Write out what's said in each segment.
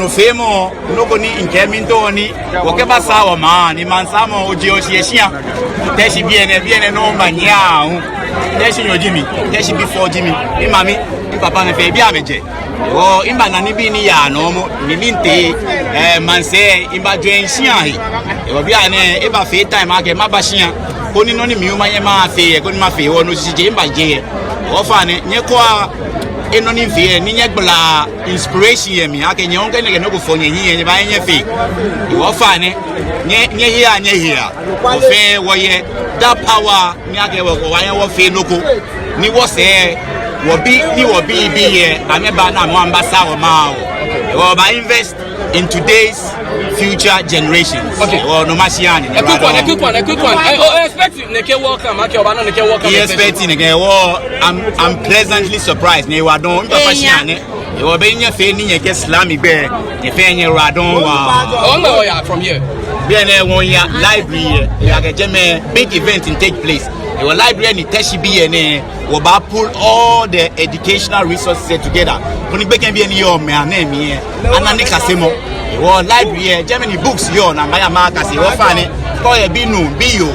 No femo no koni inkeminto ni okeba sawa ma ni mansamo oje osiesia Teshie bien no manya Teshie nyojimi Teshie before Jimmy ni mami ni papa me fe bia meje o imba na ni bi ni ya no mo ni linte manse imba dwensia hi e bia ne e ba fe time ake mabashia koni no ni miuma ye ma fe e koni ma fe wo no sije imba je o fa ne nye kwa eno ni vie ni nyegbla inspiration ye mi ake nyonge ne no go fonye yin ba yen fe wo fa ne nye here o fe wo ye that power ni ake wo wa yen wo fe loko ni wo se wo bi ye ameba na mo ambasa wo ma wo ba invest in today's future generations. Okay. Or no masiani. A quick one. I expect Neke welcome. Neke welcome. Expecting again. I'm pleasantly surprised. Ne wa don masiani. You will be in your face. Ni ke Islamic be. Ni fe ni radon wa. From here. Bien one year library. You are get big event in take place. Your library ni Teshie BN will pull all the educational resources together. When you begin being your man name here, Anani Kasemo. Your library, Germany books yo na Maya Marcus. You find it. Call a binu, bio,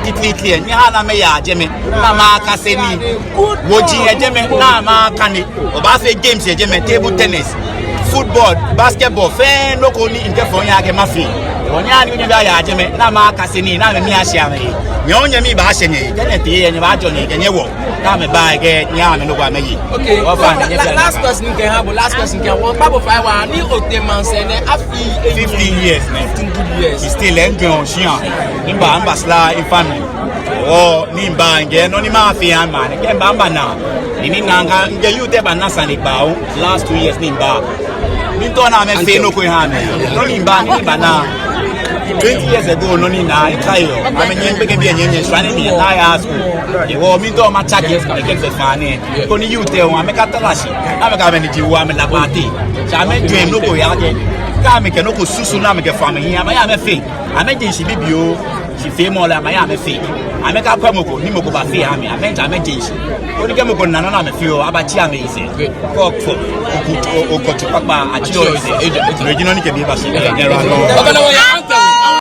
titli, and Yana Maya, Jemmy, Nama Kaseni, Woji, Jemmy, Nama Kani, Obase games, Jemmy, table tennis, football, basketball, fair, locally in California, Mafi. Onyani nyaya Jemmy, Nama Kaseni, Nama Miashami. Nyonya mi ba shenye keneti enye ba joni kenye wo ka me ba ge nya me no gwa meyi. Okay, last question can have last question can work Bible 5 ni oteman se ne afi 15 years 15 good years he still enjoy shian nimba ambasla in family o nimba nge no ni ma fi an man ke mbamba na ni nanga nge you te ba nasa ni ba last 2 years nimba mi to na me fe no ko ha me no nimba na 20 years ago, no need na Itayo. I mean, you can be a young running me and I ask you. You me do my charges against the fan. Only you tell one make a talashi. I'm a government you want me la party. So I meant to no go yage. Come can no go susuna make a family. I am a fake. I meant she be you. She feel more like I am a fake. I make a Pamoko, Nimoko Bafi. I meant only come on Nana me feel about Chiame is it. Cock for Okotipapa, a choice. Regional can be a